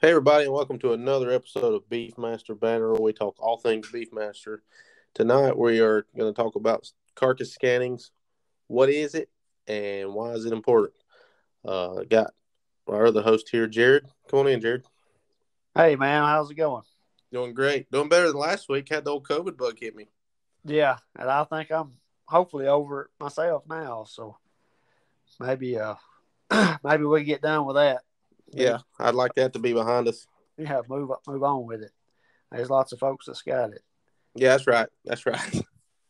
Hey everybody, and welcome to another episode of Beefmaster Banner, where we talk all things Beefmaster. Tonight we are going to talk about carcass scannings. What is it, and why is it important? Got our other host here, Jared. Come on in, Jared. Hey man, how's it going? Doing great. Doing better than last week. Had the old COVID bug hit me. Yeah, and I think I'm hopefully over it myself now. So maybe maybe we can get done with that. Yeah, Be I'd like that to be behind us. yeah, move on with it. There's lots of folks that's got it. Yeah, that's right. That's right.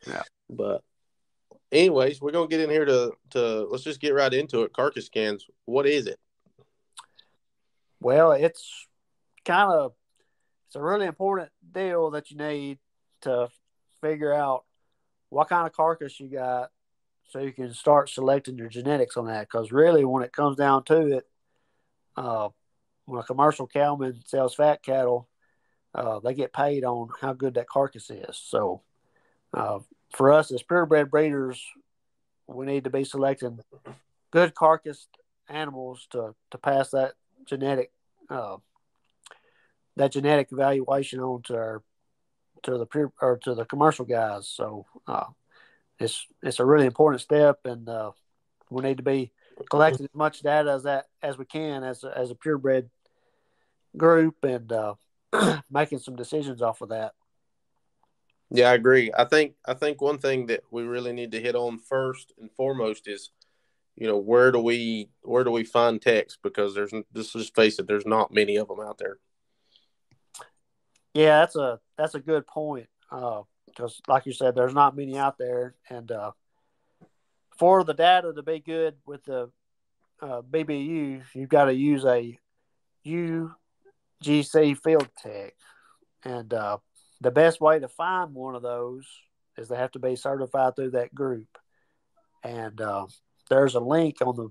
Yeah. But anyways, we're gonna get in here to let's just get right into it. Carcass scans. What is it? Well, kind of it's a really important deal that you need to figure out what kind of carcass you got, so you can start selecting your genetics on that. Because really, when it comes down to it, uh, when a commercial cowman sells fat cattle, they get paid on how good that carcass is. So uh, for us as purebred breeders, we need to be selecting good carcass animals to pass genetic uh, that genetic evaluation on to the pure or to the commercial guys. So it's a really important step, and we need to be collecting as much data as we can as a purebred group, and making some decisions off of that. Yeah, I agree. I think one thing that we really need to hit on first and foremost is, where do we find text, because let's just face it, there's not many of them out there. Yeah, that's a good point. Because, like you said, there's not many out there, and for the data to be good with the BBU, you've got to use a UGC field tech, and the best way to find one of those is they have to be certified through that group. And there's a link on the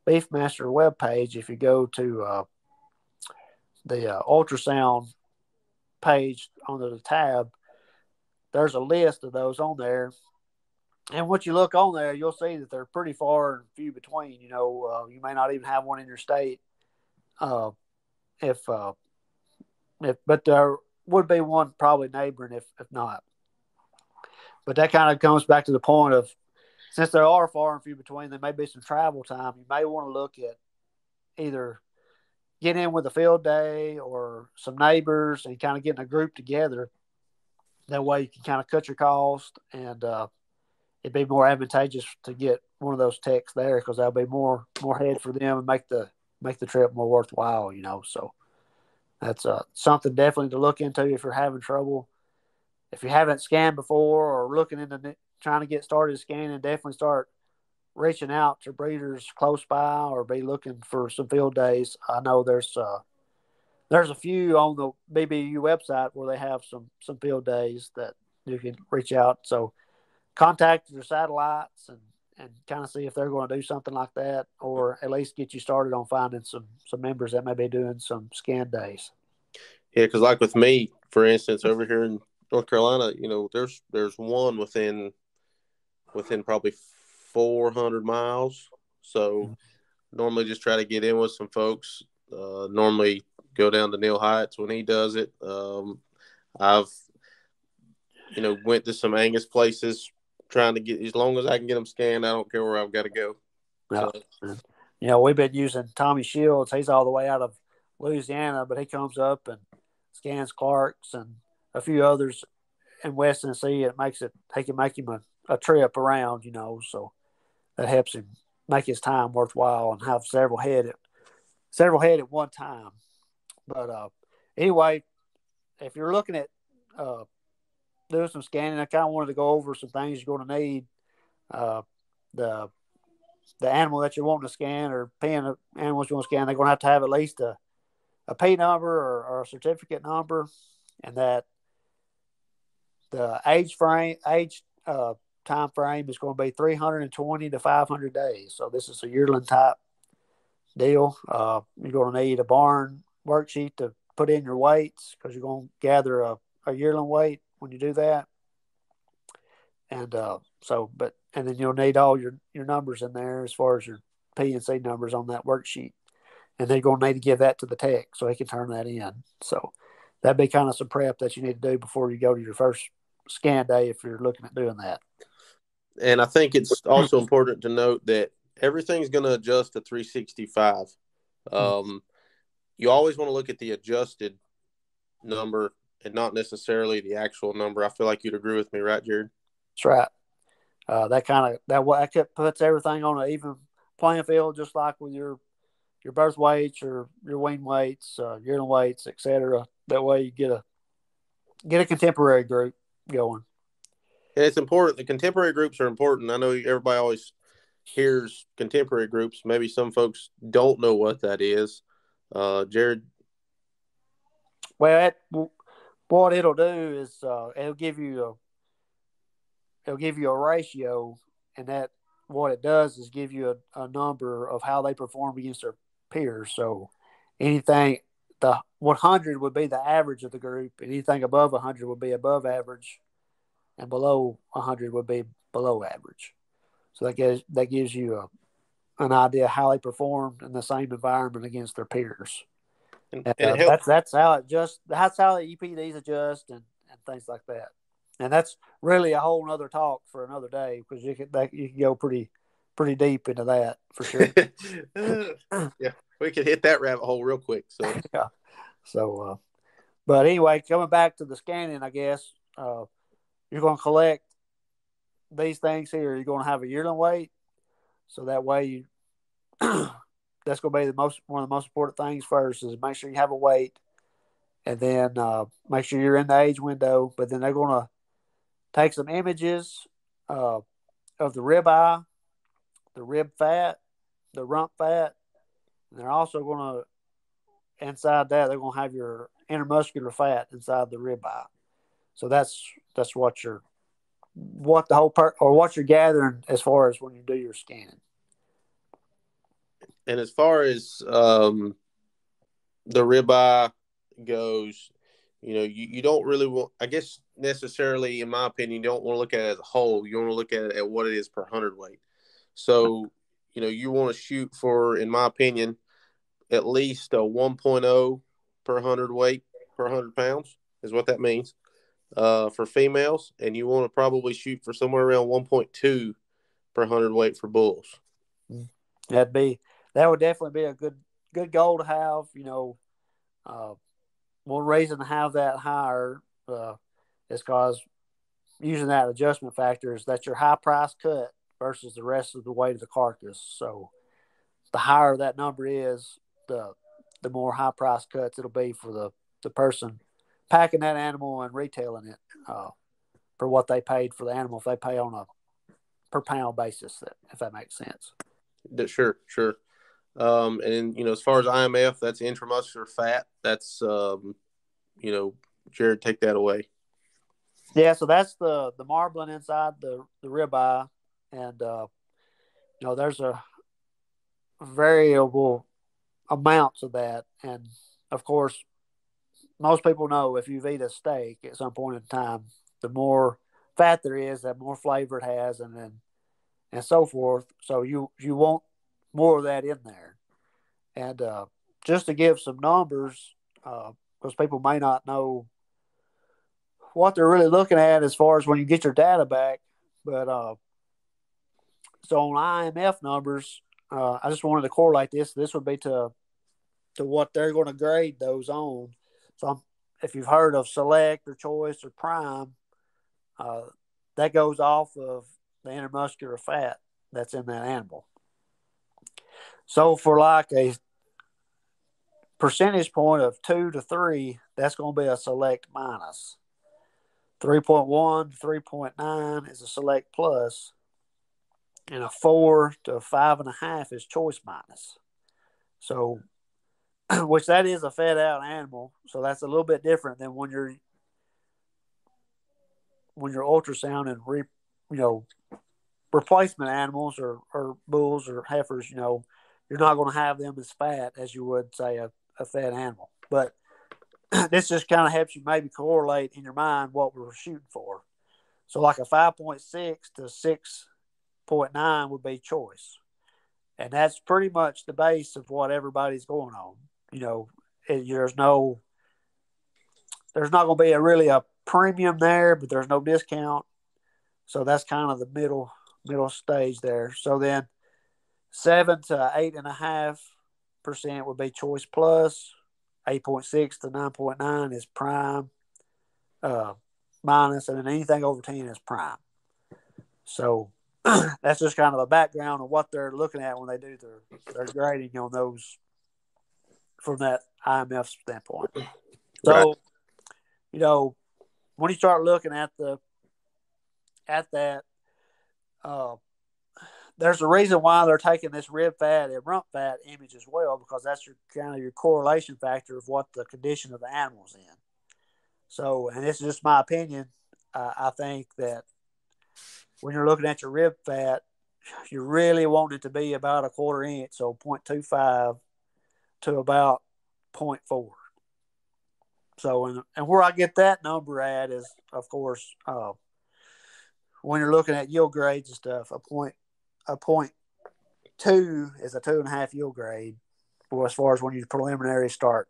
Beefmaster webpage. If you go to the ultrasound page under the tab, there's a list of those on there. And once you look on there, you'll see that they're pretty far and few between. You may not even have one in your state. Uh, if, uh, but there would be one probably neighboring if not. But that kind of comes back to the point of, since there are far and few between, there may be some travel time. You may want to look at either getting in with a field day or some neighbors and kind of getting a group together. That way you can kind of cut your cost, and it'd be more advantageous to get one of those techs there, because that'll be more head for them and make the trip more worthwhile. So that's something definitely to look into if you're having trouble. If you haven't scanned before or looking into trying to get started scanning, definitely start reaching out to breeders close by, or be looking for some field days. I know there's a few on the BBU website where they have some field days that you can reach out. So contact your satellites and kind of see if they're going to do something like that, or at least get you started on finding some members that may be doing some scan days. Yeah, because like with me, for instance, over here in North Carolina, there's one within probably 400 miles. So normally just try to get in with some folks. Normally go down to Neil Heights when he does it. I've went to some Angus places trying to get, as long as I can get them scanned. I don't care where I've got to go. Yeah. So We've been using Tommy Shields. He's all the way out of Louisiana, but he comes up and scans Clark's and a few others in West Tennessee. He can make him a trip around, so that helps him make his time worthwhile and have several head at one time. But anyway, if you're looking at doing some scanning, I kind of wanted to go over some things you're going to need. The the animal that you're wanting to scan, or paying the animals you want to scan, they're going to have at least a P number, or a certificate number, and that the age time frame is going to be 320 to 500 days. So this is a yearling type deal. You're going to need a barn worksheet to put in your weights, because you're going to gather a yearling weight when you do that. And and then you'll need all your numbers in there as far as your P and C numbers on that worksheet. and they're going to need to give that to the tech so he can turn that in. So that'd be kind of some prep that you need to do before you go to your first scan day if you're looking at doing that. And I think it's also important to note that everything's going to adjust to 365. You always want to look at the adjusted number and not necessarily the actual number. I feel like you'd agree with me, right, Jared? That's right. That puts everything on an even playing field, just like with your birth weights or your wean weights, yearling weights, etc. That way you get a contemporary group going. And it's important. The contemporary groups are important. I know everybody always hears contemporary groups. Maybe some folks don't know what that is. Jared? Well, what it'll do is it'll give you a ratio, and that what it does is give you a number of how they perform against their peers. So anything the 100 would be the average of the group, and anything above 100 would be above average, and below 100 would be below average. So that gives you an idea how they performed in the same environment against their peers. And it helps. That's how it just that's how the EPDs adjust and things like that. And that's really a whole other talk for another day because you can go pretty deep into that for sure. Yeah, we could hit that rabbit hole real quick. So yeah. So, but anyway, coming back to the scanning, I guess you're going to collect these things here. You're going to have a yearling weight, so that way you that's going to be one of the most important things first is make sure you have a weight, and then make sure you're in the age window. But then they're going to take some images of the ribeye, the rib fat, the rump fat, and they're also going to inside that they're going to have your intermuscular fat inside the ribeye. So that's what the whole or what you're gathering as far as when you do your scanning. And as far as the ribeye goes, you don't really want, I guess necessarily, in my opinion, you don't want to look at it as a whole. You want to look at it at what it is per hundredweight. So, you want to shoot for, in my opinion, at least a 1.0 per hundredweight per 100 pounds is what that means for females. And you want to probably shoot for somewhere around 1.2 per hundredweight for bulls. That would definitely be a good goal to have. One reason to have that higher is because using that adjustment factor is that your high price cut versus the rest of the weight of the carcass. So the higher that number is, the more high price cuts it'll be for the person packing that animal and retailing it for what they paid for the animal if they pay on a per pound basis, if that makes sense. Sure. And as far as IMF, that's intramuscular fat. That's Jared, take that away. Yeah, so that's the marbling inside the ribeye, and there's a variable amounts of that, and of course, most people know if you've eaten a steak at some point in time, the more fat there is, the more flavor it has, and so forth. So you want more of that in there. And just to give some numbers, because people may not know what they're really looking at as far as when you get your data back. But so on IMF numbers, I just wanted to correlate this. This would be to what they're going to grade those on. So if you've heard of select or choice or prime, that goes off of the intermuscular fat that's in that animal. So for like a percentage point of 2 to 3, that's going to be a select minus. 3.1 to 3.9 is a select plus, and a 4 to 5.5 is choice minus. So, which that is a fed out animal, so that's a little bit different than when you're ultrasounding, replacement animals or bulls or heifers. You're not going to have them as fat as you would say a fed animal, but this just kind of helps you maybe correlate in your mind what we're shooting for. So like a 5.6 to 6.9 would be choice. And that's pretty much the base of what everybody's going on. You know, there's not going to be really a premium there, but there's no discount. So that's kind of the middle stage there. So then 7 to 8.5% would be Choice Plus. 8.6 to 9.9 is Prime minus, and then anything over 10 is Prime. So that's just kind of a background of what they're looking at when they do their grading on those from that IMF standpoint. So, right. You know, when you start looking at that, there's a reason why they're taking this rib fat and rump fat image as well, because that's your correlation factor of what the condition of the animal's in. So, and this is just my opinion. I think that when you're looking at your rib fat, you really want it to be about a quarter inch, so 0.25 to about 0.4. So, and where I get that number at is, of course, when you're looking at yield grades and stuff, a 0.2 is a 2.5 yield grade, or as far as when you preliminary start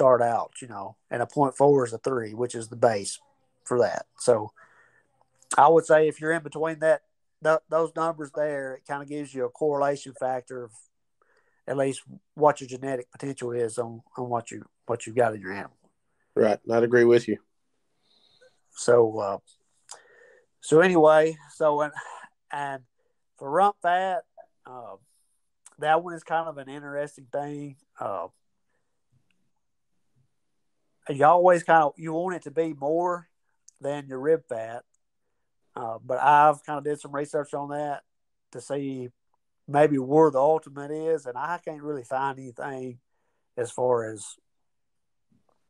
out, you know, and a 0.4 is a 3, which is the base for that. So I would say if you're in between those numbers there, it kind of gives you a correlation factor of at least what your genetic potential is on what you've got in your animal. Right. I'd agree with you. So anyway, and for rump fat, that one is kind of an interesting thing. You always you want it to be more than your rib fat, but I've kind of did some research on that to see maybe where the ultimate is, and I can't really find anything as far as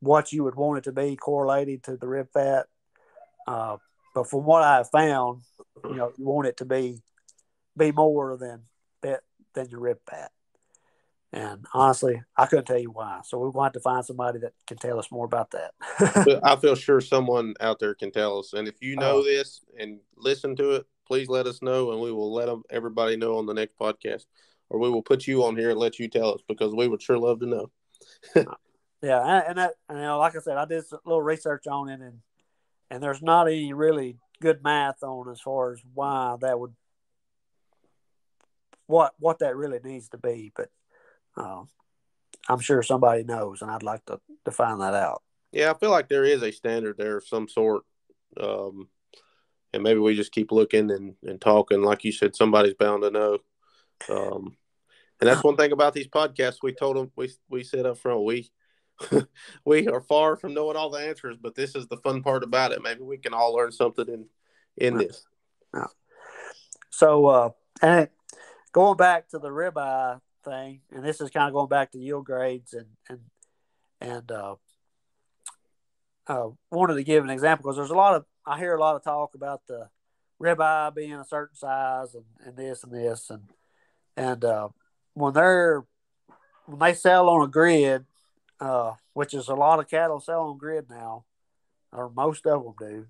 what you would want it to be correlated to the rib fat. But from what I have found, you know, you want it to be more than your rib fat. And honestly, I couldn't tell you why. So we're going to have to find somebody that can tell us more about that. I feel sure someone out there can tell us. And if you know this and listen to it, please let us know, and we will let everybody know on the next podcast. Or we will put you on here and let you tell us, because we would sure love to know. Yeah, and you know, like I said, I did a little research on it, and there's not any really good math on as far as why that would what that really needs to be. But I'm sure somebody knows, and I'd like to find that out. Yeah, I feel like there is a standard there of some sort, and maybe we just keep looking and talking. Like you said, somebody's bound to know. And that's one thing about these podcasts. We told them, we said up front, we are far from knowing all the answers, but this is the fun part about it. Maybe we can all learn something in this. Yeah. So, and going back to the ribeye thing, and this is kind of going back to yield grades and wanted to give an example, because I hear a lot of talk about the ribeye being a certain size and this and this and when they sell on a grid, which is a lot of cattle sell on grid now, or most of them do.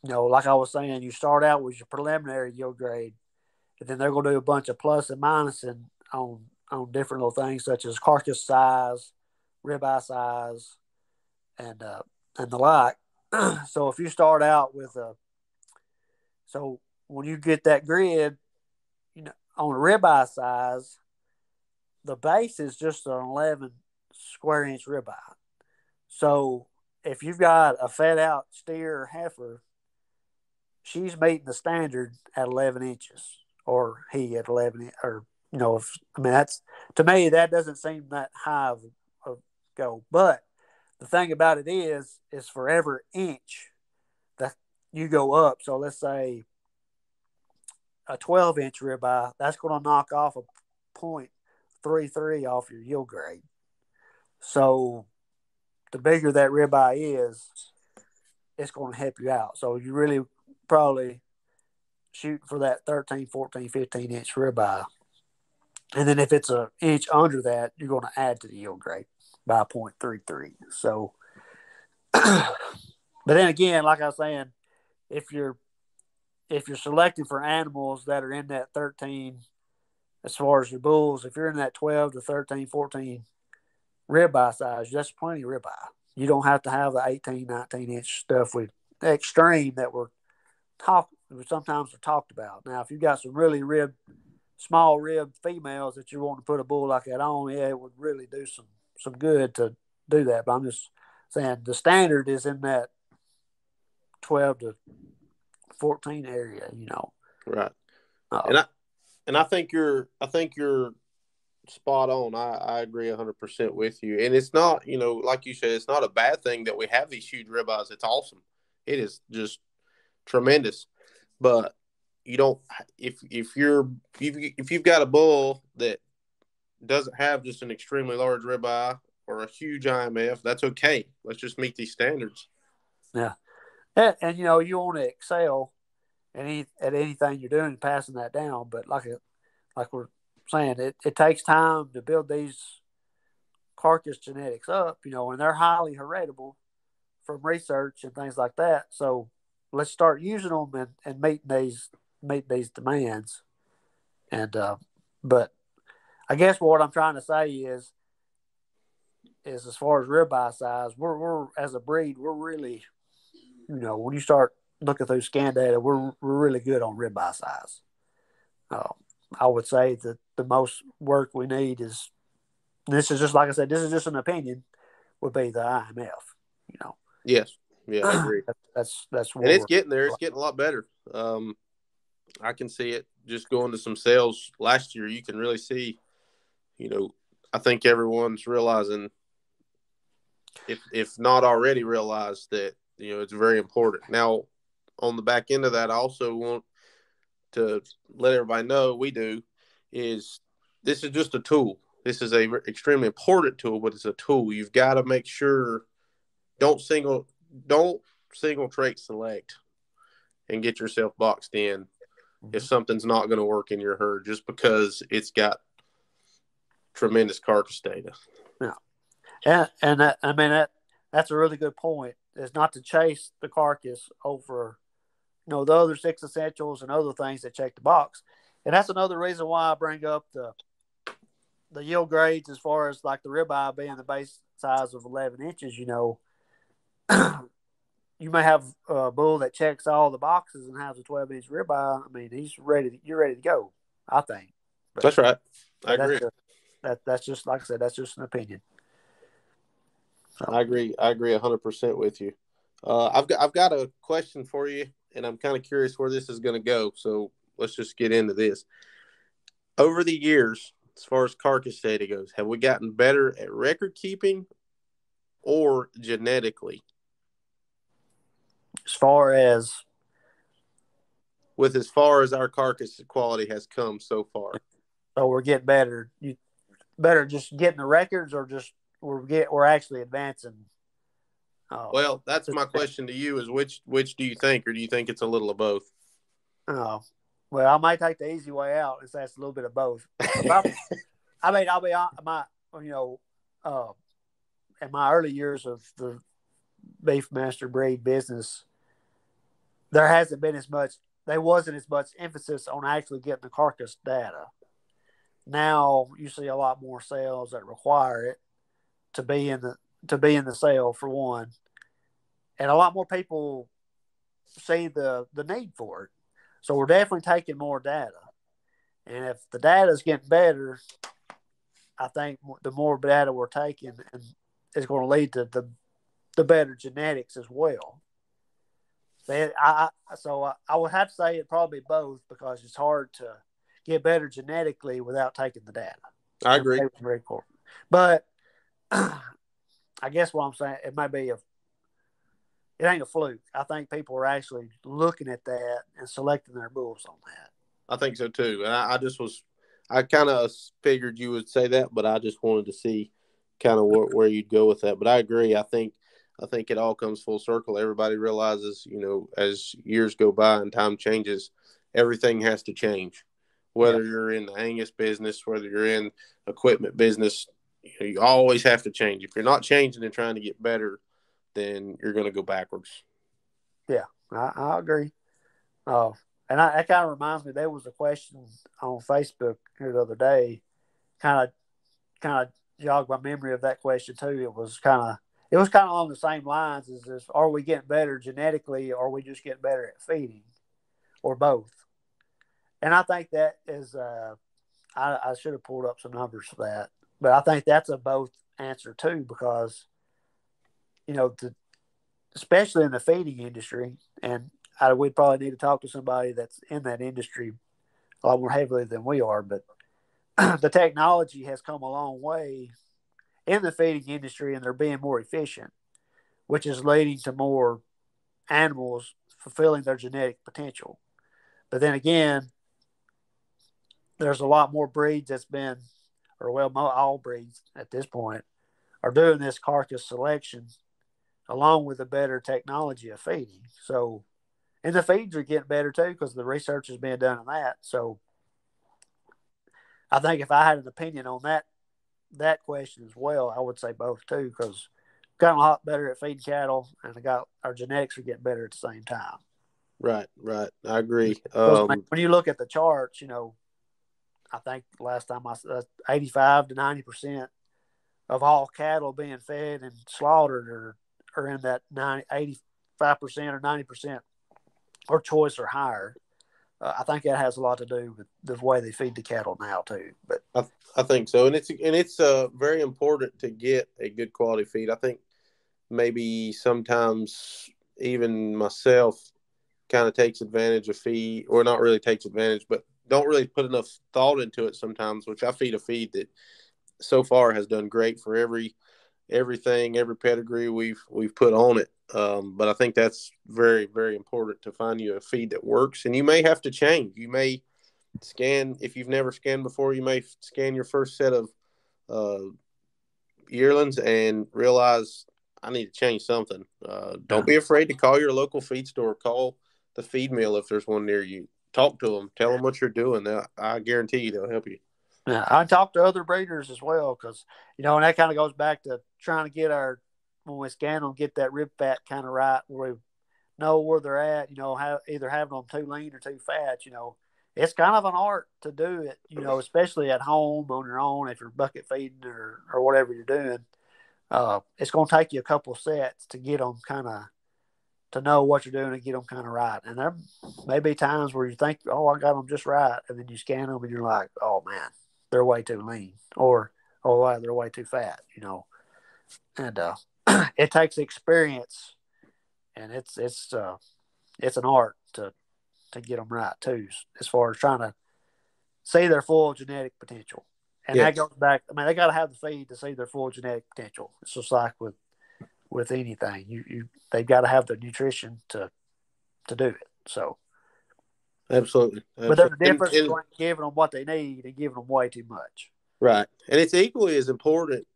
You know, like I was saying, you start out with your preliminary yield grade, and then they're going to do a bunch of plus and minus on different little things such as carcass size, ribeye size, and the like. So if you start out with so when you get that grid, you know, on a ribeye size, the base is just an 11 square inch ribeye. So if you've got a fed out steer or heifer, she's meeting the standard at 11 inches, or he at 11, or, you know, that's, to me, that doesn't seem that high of go. But the thing about it is for every inch that you go up, so let's say a 12-inch ribeye, that's going to knock off a 0.33 off your yield grade. So the bigger that ribeye is, it's going to help you out. So you really probably shoot for that 13, 14, 15-inch ribeye. And then if it's an inch under that, you're going to add to the yield grade by 0.33. So, but then again, like I was saying, if you're selecting for animals that are in that 13 as far as your bulls, if you're in that 12 to 13, 14 ribeye size, that's plenty of ribeye. You don't have to have the 18, 19-inch stuff with extreme that sometimes are talked about. Now, if you've got some really small rib females that you want to put a bull like that on, yeah, it would really do some good to do that. But I'm just saying the standard is in that 12 to 14 area, Right. Uh, And I think you're spot on. I agree 100% with you. And it's not, like you said, it's not a bad thing that we have these huge ribeyes. It's awesome. It is just tremendous. But you don't if you've got a bull that doesn't have just an extremely large ribeye or a huge IMF, that's okay. Let's just meet these standards. yeah. And you want to excel at anything you're doing, passing that down. But like we're saying, it takes time to build these carcass genetics up, and they're highly heritable from research and things like that. So let's start using them and meet these demands. And but I guess what I'm trying to say is as far as ribeye size, we're as a breed, we're really, when you start looking through scan data, we're really good on ribeye size. Uh, I would say that the most work we need is, this is just like I said, this is just an opinion, would be the IMF. Yes. Yeah, I agree. That's And it's what getting there. It's getting a lot better. I can see it just going to some sales last year. You can really see, I think everyone's realizing, if not already realized, that, it's very important. Now, on the back end of that, I also want to let everybody know is this is just a tool. This is a extremely important tool, but it's a tool. You've got to make sure don't single trait select and get yourself boxed in if something's not going to work in your herd just because it's got tremendous carcass data. Yeah, and that's a really good point. Is not to chase the carcass over, the other six essentials and other things that check the box. And that's another reason why I bring up the yield grades as far as like the ribeye being the base size of 11 inches. You may have a bull that checks all the boxes and has a 12-inch ribeye. I mean, you're ready to go, I think. But, that's right. I agree. That's just, like I said, that's just an opinion. So. I agree 100% with you. I've got a question for you, and I'm kind of curious where this is going to go. So let's just get into this. Over the years, as far as carcass data goes, have we gotten better at record keeping or genetically? As far as our carcass quality has come so far. So we're getting better. You better just getting the records, or just we're actually advancing. Well, that's my question to you: is which do you think, or do you think it's a little of both? Oh, well, I might take the easy way out and say it's a little bit of both. I'll be in my early years of the beef master breed business, there wasn't as much emphasis on actually getting the carcass data. Now you see a lot more sales that require it to be in the sale, for one, and a lot more people see the need for it. So we're definitely taking more data, and if the data is getting better, I think the more data we're taking and is going to lead to the better genetics as well. So I would have to say it probably both, because it's hard to get better genetically without taking the data. I agree. Very important. But I guess what I'm saying, it ain't a fluke. I think people are actually looking at that and selecting their bulls on that. I think so too. And I kind of figured you would say that, but I just wanted to see kind of where you'd go with that. But I agree. I think it all comes full circle. Everybody realizes, as years go by and time changes, everything has to change. Whether you're in the Angus business, whether you're in equipment business, you always have to change. If you're not changing and trying to get better, then you're going to go backwards. Yeah, I agree. And that kind of reminds me, there was a question on Facebook here the other day, kind of kind of jogged my memory of that question too. It was kind of along the same lines as this: are we getting better genetically, or are we just getting better at feeding, or both? And I think that is, I should have pulled up some numbers for that, but I think that's a both answer too, because you know, especially in the feeding industry, and we'd probably need to talk to somebody that's in that industry a lot more heavily than we are, but the technology has come a long way in the feeding industry, and they're being more efficient, which is leading to more animals fulfilling their genetic potential. But then again, there's a lot more breeds that's been, or well, all breeds at this point are doing this carcass selection along with the better technology of feeding. So, and the feeds are getting better too because the research is being done on that. So, I think if I had an opinion on that question as well, I would say both too, because we've gotten a lot better at feeding cattle, and our genetics are getting better at the same time. Right, right. I agree. Because when you look at the charts, I think last time 85 to 90% of all cattle being fed and slaughtered are in that 85% or 90% or choice or higher. I think that has a lot to do with the way they feed the cattle now too. But I think so, and it's very important to get a good quality feed. I think maybe sometimes even myself kind of takes advantage of feed, or not really takes advantage, but don't really put enough thought into it sometimes. Which I feed a feed that so far has done great for every pedigree we've put on it. But I think that's very, very important to find you a feed that works, and you may have to change. You may scan if you've never scanned before. You may scan your first set of uh, yearlings and realize I need to change something. Don't be afraid to call your local feed store. Call the feed mill if there's one near you. Talk to them. Tell them what you're doing. I guarantee you they'll help you. yeah, I talk to other breeders as well because and that kind of goes back to trying to get when we scan them, get that rib fat kind of right where we know where they're at. Either having them too lean or too fat. It's kind of an art to do it. Especially at home on your own if you're bucket feeding or whatever you're doing. It's going to take you a couple of sets to get them kind of to know what you're doing and get them kind of right. And there may be times where you think, oh, I got them just right. And then you scan them and you're like, oh, man, they're way too lean or wow, they're way too fat, And it takes experience, and it's an art to get them right too, as far as trying to see their full genetic potential. And that goes back. I mean, they got to have the feed to see their full genetic potential. It's just like with anything, they've got to have the nutrition to do it. So, Absolutely. but there's a difference between giving them what they need and giving them way too much. Right, and it's equally as important,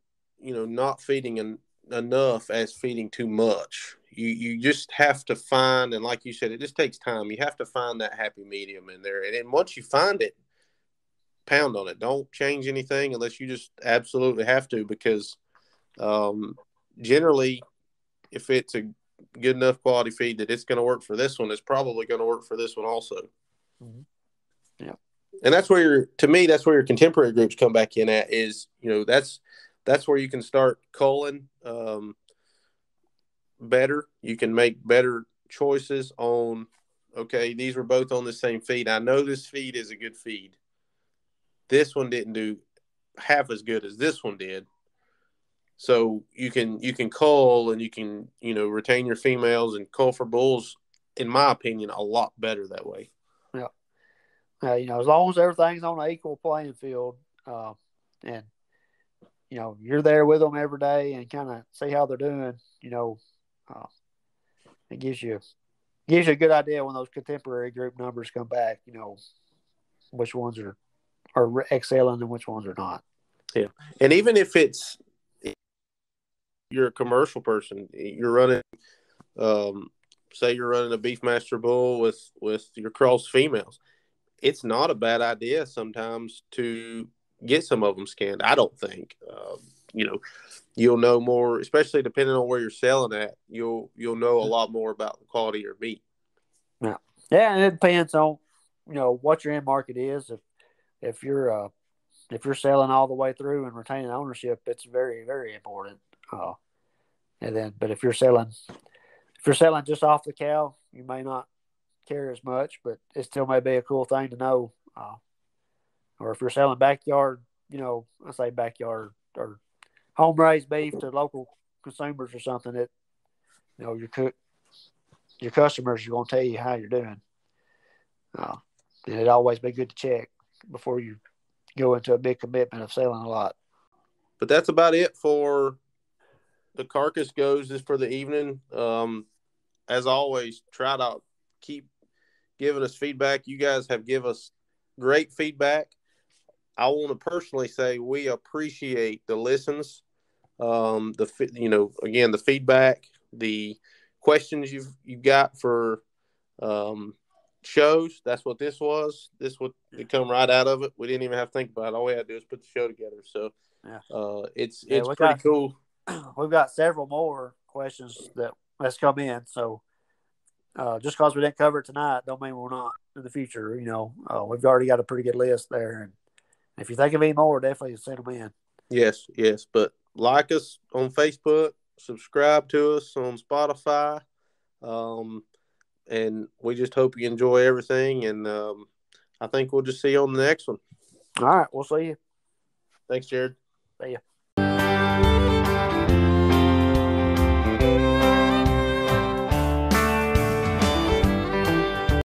not feeding enough as feeding too much. You just have to find, and like you said, it just takes time. You have to find that happy medium in there, and then once you find it, pound on it. Don't change anything unless you just absolutely have to, because generally, if it's a good enough quality feed that it's going to work for this one, it's probably going to work for this one also. Mm-hmm. Yeah. And that's where that's where your contemporary groups come back in at is, that's where you can start culling better. You can make better choices on, okay, these were both on the same feed. I know this feed is a good feed. This one didn't do half as good as this one did. So you can cull and you can, retain your females and cull for bulls, in my opinion, a lot better that way. Yeah. As long as everything's on an equal playing field, and you're there with them every day and kind of see how they're doing, it gives you a good idea when those contemporary group numbers come back, which ones are excelling and which ones are not. Yeah. And even if you're a commercial person, you're running, say you're running a Beefmaster bull with your cross females, it's not a bad idea sometimes to get some of them scanned. I don't think, you'll know more, especially depending on where you're selling at. You'll know a lot more about the quality of your meat. Yeah, and it depends on what your end market is. If you're selling all the way through and retaining ownership, it's very, very important. But if you're selling just off the cow, you may not care as much, but it still may be a cool thing to know. Or if you're selling backyard, I say backyard or home raised beef to local consumers or something, that your customers are going to tell you how you're doing. And it'd always be good to check before you go into a big commitment of selling a lot. But that's about it for the Carcass goes this for the evening. As always, try to keep giving us feedback. You guys have given us great feedback. I want to personally say we appreciate the listens, again, the feedback, the questions you've got for shows. That's what this was. This would come right out of it. We didn't even have to think about it. All we had to do is put the show together. So it's pretty cool. We've got several more questions that's come in. So just because we didn't cover it tonight, don't mean we're not in the future. We've already got a pretty good list there, and if you think of any more, definitely send them in. Yes. But like us on Facebook, subscribe to us on Spotify, and we just hope you enjoy everything. And I think we'll just see you on the next one. All right, we'll see you. Thanks, Jared. See you.